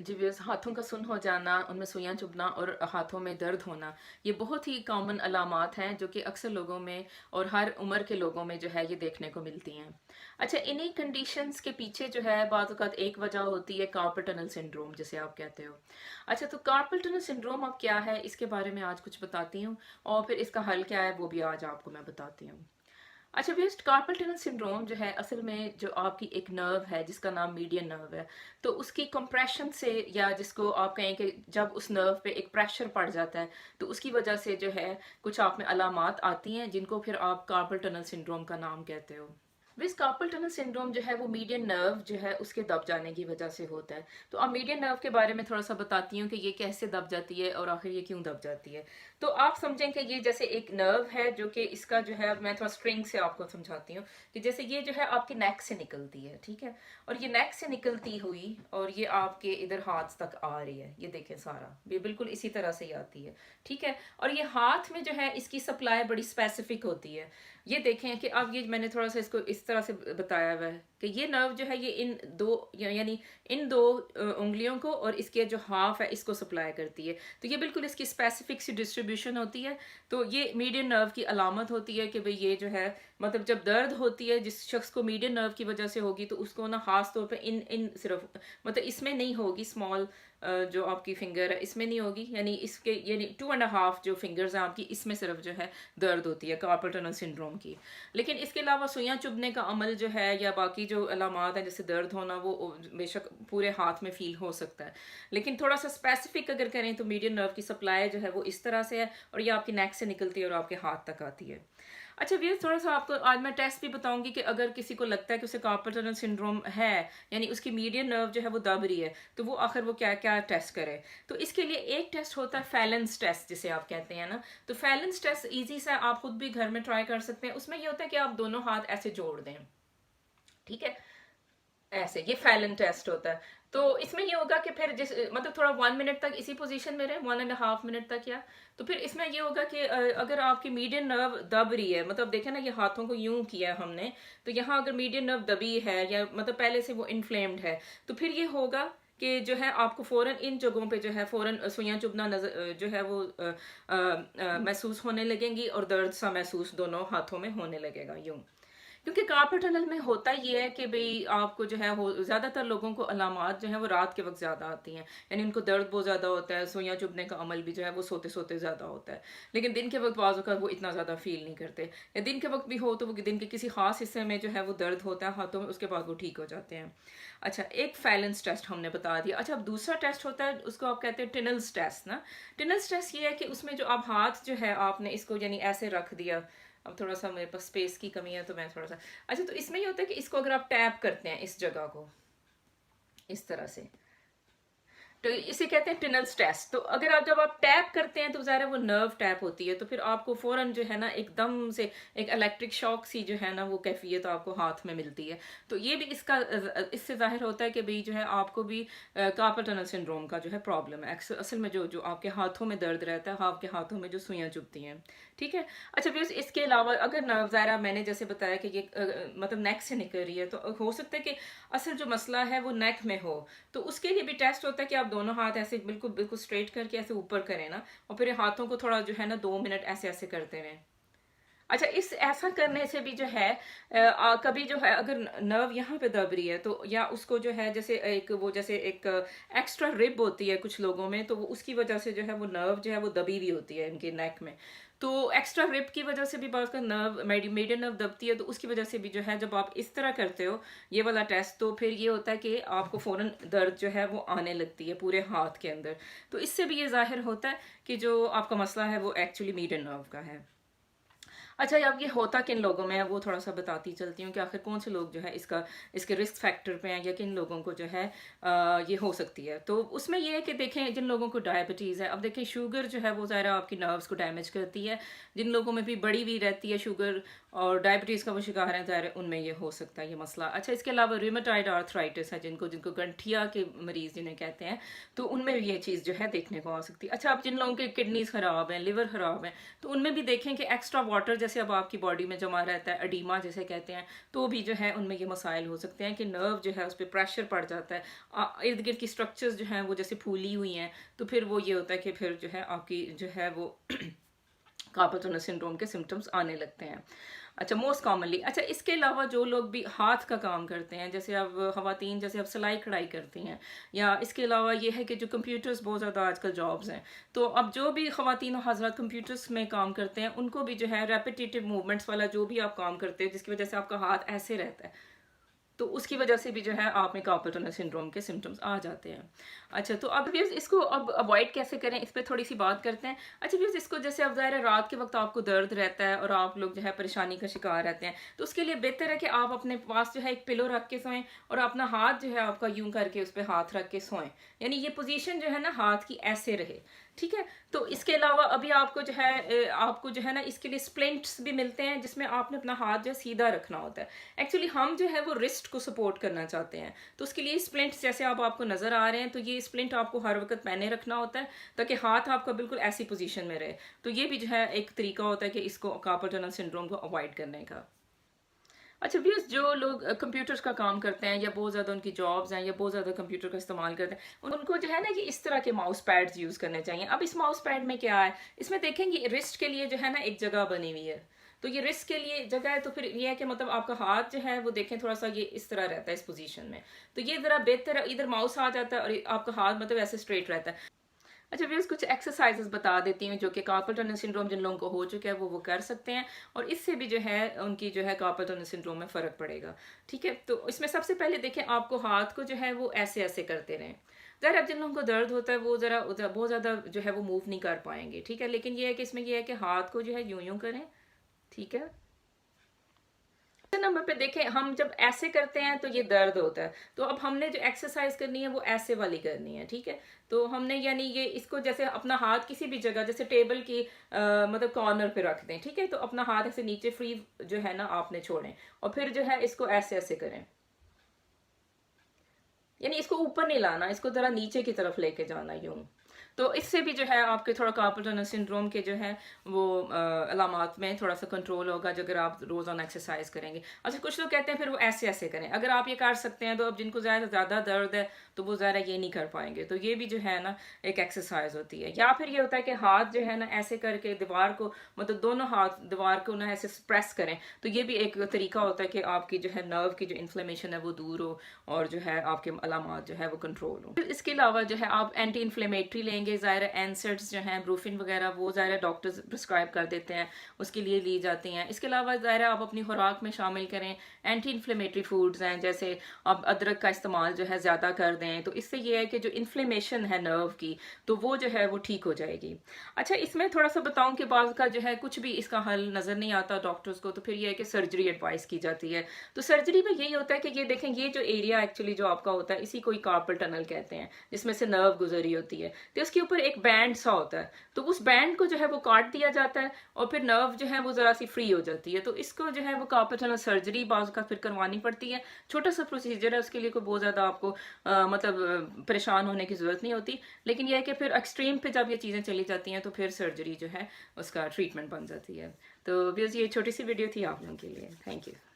जी, व्यस हाथों का सुन्न हो जाना, उनमें सुइयाँ चुभना और हाथों में दर्द होना, ये बहुत ही कॉमन अलामात हैं जो कि अक्सर लोगों में और हर उम्र के लोगों में जो है ये देखने को मिलती हैं। अच्छा, इन्हीं कंडीशंस के पीछे जो है बाज़ औक़ात एक वजह होती है कार्पल टनल सिंड्रोम जिसे आप कहते हो। अच्छा, तो कार्पल टनल सिंड्रोम अब क्या है इसके बारे में आज कुछ बताती हूँ और फिर इसका हल क्या है वो भी आज आपको मैं बताती हूँ। अच्छा व्यस्ट कार्पल टनल सिंड्रोम जो है असल में जो आपकी एक नर्व है जिसका नाम मीडियन नर्व है, तो उसकी कंप्रेशन से या जिसको आप कहें कि जब उस नर्व पे एक प्रेशर पड़ जाता है तो उसकी वजह से जो है कुछ आप में अलामात आती हैं जिनको फिर आप कार्पल टनल सिंड्रोम का नाम कहते हो। विस कार्पल टनल सिंड्रोम जो है वो मीडियन नर्व जो है उसके दब जाने की वजह से होता है। तो अब मीडियन नर्व के बारे में थोड़ा सा बताती हूँ कि ये कैसे दब जाती है और आखिर ये क्यों दब जाती है। तो आप समझें कि ये जैसे एक नर्व है जो कि इसका जो है मैं थोड़ा स्ट्रिंग से आपको समझाती हूँ कि जैसे ये जो है आपके नेक से निकलती है, ठीक है, और ये नेक से निकलती हुई और ये आपके इधर हाथ तक आ रही है, ये देखें सारा ये बिल्कुल इसी तरह से ही आती है, ठीक है। और ये हाथ में जो है इसकी सप्लाई बड़ी स्पेसिफिक होती है। ये देखें कि अब ये मैंने थोड़ा सा इसको इस तरह से बताया हुआ है कि ये नर्व जो है ये इन दो यानी इन दो उंगलियों को और इसके जो हाफ है इसको सप्लाई करती है। तो ये बिल्कुल इसकी स्पेसिफिक सी डिस्ट्रीब्यूशन होती है। तो ये मीडियन नर्व की अलामत होती है कि भाई ये जो है मतलब जब दर्द होती है जिस शख्स को मीडियन नर्व की वजह से होगी तो उसको ना खास तौर पे इन इन सिर्फ मतलब इसमें नहीं होगी, स्मॉल जो आपकी फिंगर है इसमें नहीं होगी, यानी इसके यानी 2.5 जो फिंगर्स हैं आपकी इसमें सिर्फ जो है दर्द होती है कार्पल टनल सिंड्रोम की। लेकिन इसके अलावा सुइयां चुभने का अमल जो है या बाकी जो अलामात हैं जैसे दर्द होना वो बेशक पूरे हाथ में फील हो सकता है। लेकिन थोड़ा सा स्पेसिफिक अगर करें तो मीडियन नर्व की सप्लाई जो है वो इस तरह से है और ये आपकी नेक से निकलती है और आपके हाथ तक आती है। अच्छा भैया, थोड़ा सा आपको आज मैं टेस्ट भी बताऊंगी कि अगर किसी को लगता है कि उसे कार्पल टनल सिंड्रोम है यानी उसकी मीडियन नर्व जो है वो दब रही है तो वो आखिर वो क्या क्या टेस्ट करे। तो इसके लिए एक टेस्ट होता है फैलेंस टेस्ट जिसे आप कहते हैं ना। तो फैलेंस टेस्ट इजी सा आप खुद भी घर में ट्राई कर सकते हैं। उसमें ये होता है कि आप दोनों हाथ ऐसे जोड़ दें, ठीक है, ऐसे ये फैलन टेस्ट होता है। तो इसमें ये होगा कि फिर जिस मतलब थोड़ा 1 मिनट तक इसी पोजीशन में रहे, 1.5 मिनट तक या तो फिर इसमें ये होगा कि अगर आपकी मीडियन नर्व दब रही है, मतलब देखें ना ये हाथों को यूं किया है हमने, तो यहाँ अगर मीडियन नर्व दबी है या मतलब पहले से वो इन्फ्लेम्ड है तो फिर ये होगा कि जो है आपको फौरन इन जगहों पे जो है फौरन सुइयां चुभना नजर जो है वो महसूस होने लगेंगी और दर्द सा महसूस दोनों हाथों में होने लगेगा यूं। क्योंकि कार्पल टनल में होता ये है कि भाई आपको जो है हो ज्यादातर लोगों को अलामात जो है वो रात के वक्त ज्यादा आती हैं, यानी उनको दर्द बहुत ज्यादा होता है, सुइयां चुभने का अमल भी जो है वो सोते सोते ज्यादा होता है। लेकिन दिन के वक्त बाज़ औक़ात वो इतना ज्यादा फील नहीं करते, या दिन के वक्त भी हो तो वो दिन के किसी खास हिस्से में जो है वो दर्द होता है हाथों में, उसके बाद वो ठीक हो जाते हैं। अच्छा, एक फैलेंस टेस्ट हमने बता दिया। अच्छा, अब दूसरा टेस्ट होता है उसको आप कहते हैं टिनल्स टेस्ट ना। टिनल्स टेस्ट ये है कि उसमें जो आप हाथ जो है आपने इसको यानी ऐसे रख दिया, अब थोड़ा सा मेरे पास स्पेस की कमी है तो मैं थोड़ा सा, अच्छा, तो इसमें ये होता है कि इसको अगर आप टैप करते हैं इस जगह को इस तरह से, तो इसे कहते हैं टिनल्स टेस्ट। तो अगर आप जब आप टैप करते हैं तो ज़ाहिर है वो नर्व टैप होती है, तो फिर आपको फौरन जो है ना एकदम से एक इलेक्ट्रिक शॉक सी जो है ना वो कैफियत आपको हाथ में मिलती है। तो ये भी इसका इससे जाहिर होता है कि भाई जो है आपको भी कार्पल टनल सिंड्रोम का जो है प्रॉब्लम है। असल में जो जो आपके हाथों में दर्द रहता है, आपके हाथों में जो सुइयां चुभती हैं, ठीक है। अच्छा, फिर इसके अलावा अगर नर्व ज़ाहिर मैंने जैसे बताया कि ये मतलब नेक से निकल रही है तो हो सकता है कि असल जो मसला है वो नेक में हो, तो उसके लिए भी टेस्ट होता है कि आप दोनों हाथ ऐसे बिल्कुल बिल्कुल स्ट्रेट करके ऐसे ऊपर करें ना, और फिर हाथों को थोड़ा जो है ना 2 मिनट ऐसे ऐसे करते रहें। अच्छा, इस ऐसा करने से भी जो है कभी जो है अगर नर्व यहाँ पे दब रही है तो या उसको जो है जैसे एक वो जैसे एक एक्स्ट्रा रिब होती है कुछ लोगों में, तो वो उसकी वजह से जो है वो नर्व जो है वो दबी हुई होती है इनके नेक में। तो एक्स्ट्रा रिब की वजह से भी बात का नर्व मीडियन नर्व दबती है, तो उसकी वजह से भी जो है जब आप इस तरह करते हो ये वाला टेस्ट तो फिर ये होता है कि आपको फौरन दर्द जो है वो आने लगती है पूरे हाथ के अंदर। तो इससे भी ये जाहिर होता है कि जो आपका मसला है वो एक्चुअली मीडियन नर्व का है। अच्छा, अब ये होता किन लोगों में है वो थोड़ा सा बताती चलती हूँ कि आखिर कौन से लोग जो है इसके रिस्क फैक्टर पे हैं या किन लोगों को जो है ये हो सकती है। तो उसमें ये है कि देखें जिन लोगों को डायबिटीज़ है, अब देखें शुगर जो है वो ज़ाहिर आपकी नर्व्स को डैमेज करती है। जिन लोगों में भी बढ़ी हुई रहती है शुगर और डायबिटीज़ का वो शिकार हैं, ज़ाहिर है उनमें ये हो सकता है ये मसला। अच्छा, इसके अलावा रूमेटॉइड आर्थराइटिस है, जिनको जिनको गंठिया के मरीज़ जिन्हें कहते हैं, तो उनमें भी ये चीज़ जो है देखने को आ सकती है। अच्छा, अब जिन लोगों के किडनीज़ ख़राब हैं, लिवर ख़राब है, तो उनमें भी देखें कि एक्स्ट्रा वाटर जैसे अब आपकी बॉडी में जमा रहता है, एडीमा जैसे कहते हैं, तो भी जो है उनमें ये मसाइल हो सकते हैं कि नर्व जो है उस पर प्रेशर पड़ जाता है, इर्द गिर्द की स्ट्रक्चर्स जो हैं वो जैसे फूली हुई हैं, तो फिर वो ये होता है कि फिर जो है आपकी जो है वो कार्पल टनल सिंड्रोम के सिम्टम्स आने लगते हैं। अच्छा, मोस्ट कॉमनली। अच्छा, इसके अलावा जो लोग भी हाथ का काम करते हैं, जैसे अब खवातीन जैसे अब सिलाई कढ़ाई करती हैं, या इसके अलावा ये है कि जो कंप्यूटर्स बहुत ज़्यादा आजकल जॉब्स हैं, तो अब जो भी खवातीन और हज़रात कंप्यूटर्स में काम करते हैं, उनको भी जो है रेपिटेटिव मूवमेंट्स वाला जो भी आप काम करते हैं, जिसकी वजह से आपका हाथ ऐसे रहता है, तो उसकी वजह से भी जो है आप में कार्पल टनल सिंड्रोम के सिम्टम्स आ जाते हैं। अच्छा, तो अब व्यूअर्स इसको अब अवॉइड कैसे करें, इस पर थोड़ी सी बात करते हैं। अच्छा व्यूअर्स, इसको जैसे अब ज़ाहिर है रात के वक्त आपको दर्द रहता है और आप लोग जो है परेशानी का शिकार रहते हैं, तो उसके लिए बेहतर है कि आप अपने पास जो है एक पिलो रख के सोएं और अपना हाथ जो है आपका यूं करके उस पर हाथ रख के सोएं, यानी ये पोजीशन जो है ना हाथ की ऐसे रहे, ठीक है। तो इसके अलावा अभी आपको जो है आपको जो है ना इसके लिए स्प्लिंट्स भी मिलते हैं, जिसमें आपने अपना हाथ जो है सीधा रखना होता है। एक्चुअली हम जो है वो रिस्ट को सपोर्ट करना चाहते हैं, तो उसके लिए स्प्लिंट्स जैसे अब आपको नजर आ रहे हैं, तो ये स्प्लिंट आपको हर वक्त पहने रखना होता है ताकि हाथ आपका बिल्कुल ऐसी पोजीशन में रहे। तो ये भी जो है एक तरीका होता है कि इसको कार्पल टनल सिंड्रोम को अवॉइड करने का। अच्छा व्यूअर्स, जो लोग कंप्यूटर्स का काम करते हैं या बहुत ज़्यादा उनकी जॉब्स हैं या बहुत ज़्यादा कंप्यूटर का इस्तेमाल करते हैं, उनको जो है ना कि इस तरह के माउस पैड्स यूज़ करने चाहिए। अब इस माउस पैड में क्या है, इसमें देखेंगे रिस्ट के लिए जो है ना एक जगह बनी हुई है, तो ये रिस्ट के लिए जगह है, तो फिर ये है कि मतलब आपका हाथ जो है वो देखें थोड़ा सा ये इस तरह रहता है इस पोजीशन में, तो ये ज़रा बेहतर है, इधर माउस आ जाता है और आपका हाथ मतलब ऐसे स्ट्रेट रहता है। अच्छा व्यूअर्स, कुछ एक्सरसाइजेस बता देती हूँ जो कि कार्पल टनल सिंड्रोम जिन लोगों को हो चुका है वो कर सकते हैं, और इससे भी जो है उनकी जो है कार्पल टनल सिंड्रोम में फ़र्क पड़ेगा, ठीक है। तो इसमें सबसे पहले देखें, आपको हाथ को जो है वो ऐसे ऐसे करते रहें। ज़रा अब जिन लोगों को दर्द होता है वो ज़रा बहुत ज़्यादा जो है वो मूव नहीं कर पाएंगे, ठीक है, लेकिन ये है कि इसमें यह है कि हाथ को जो है यूं यूं करें, ठीक है। नंबर पे देखें, हम जब ऐसे करते हैं तो ये दर्द होता है, तो अब हमने जो एक्सरसाइज करनी है वो ऐसे वाली करनी है, ठीक है। तो हमने यानी ये इसको जैसे अपना हाथ किसी भी जगह जैसे टेबल की मतलब कॉर्नर पे रख दें, ठीक है, तो अपना हाथ ऐसे नीचे फ्री जो है ना आपने छोड़ें, और फिर जो है इसको ऐसे ऐसे करें, यानी इसको ऊपर नहीं लाना, इसको जरा नीचे की तरफ लेके जाना यूं। तो इससे भी जो है आपके थोड़ा कार्पल टनल सिंड्रोम के जो है वो अलामात में थोड़ा सा कंट्रोल होगा, जो अगर आप रोज़ाना एक्सरसाइज करेंगे। अच्छा, कुछ लोग कहते हैं फिर वो ऐसे ऐसे करें, अगर आप ये कर सकते हैं तो अब जिनको ज़्यादा दर्द है तो वो ज़्यादा ये नहीं कर पाएंगे, तो ये भी जो है ना एक एक्सरसाइज होती है। या फिर ये होता है कि हाथ जो है ना ऐसे करके दीवार को मतलब दोनों हाथ दीवार को ना ऐसे प्रेस करें, तो ये भी एक तरीका होता है कि आपकी जो है नर्व की जो इन्फ्लेमेशन है वो दूर हो और जो है आपके अलामात जो है वो कंट्रोल हो। इसके अलावा जो है आप एंटी इन्फ्लेमेटरी लेंगे, ज़ाहिर एनसेड्स जो हैं ब्रूफिन वगैरह वो ज़ाहिर डॉक्टर्स प्रिस्क्राइब कर देते हैं, उसके लिए ली जाती हैं। इसके अलावा ज़ाहिर आप अपनी खुराक में शामिल करें एंटी इन्फ्लेमेटरी फूड्स हैं, जैसे आप अदरक का इस्तेमाल जो है ज़्यादा कर दें, तो इससे ये है कि जो इन्फ्लेमेशन है नर्व की तो वो जो है वो ठीक हो जाएगी। अच्छा, इसमें थोड़ा सा बताऊं कि बाद का जो है कुछ भी इसका हल नज़र नहीं आता डॉक्टर्स को, तो फिर ये है कि सर्जरी एडवाइस की जाती है। तो सर्जरी में यही होता है कि ये देखें, ये जो एरिया एक्चुअली जो आपका होता है इसी को ही कार्पल टनल कहते हैं, जिसमें से नर्व गुजरी होती है, तो उसके ऊपर एक बैंड सा होता है, तो उस बैंड को जो है वो काट दिया जाता है और फिर नर्व जो है वो ज़रा सी फ्री हो जाती है। तो इसको जो है वो कार्पल टनल सर्जरी बाज़ का फिर करवानी पड़ती है। छोटा सा प्रोसीजर है, उसके लिए कोई बहुत ज़्यादा आपको मतलब परेशान होने की ज़रूरत नहीं होती, लेकिन यह है कि फिर एक्सट्रीम पे जब ये चीज़ें चली जाती हैं तो फिर सर्जरी जो है उसका ट्रीटमेंट बन जाती है। तो बस ये छोटी सी वीडियो थी आप लोगों के लिए। Thank you.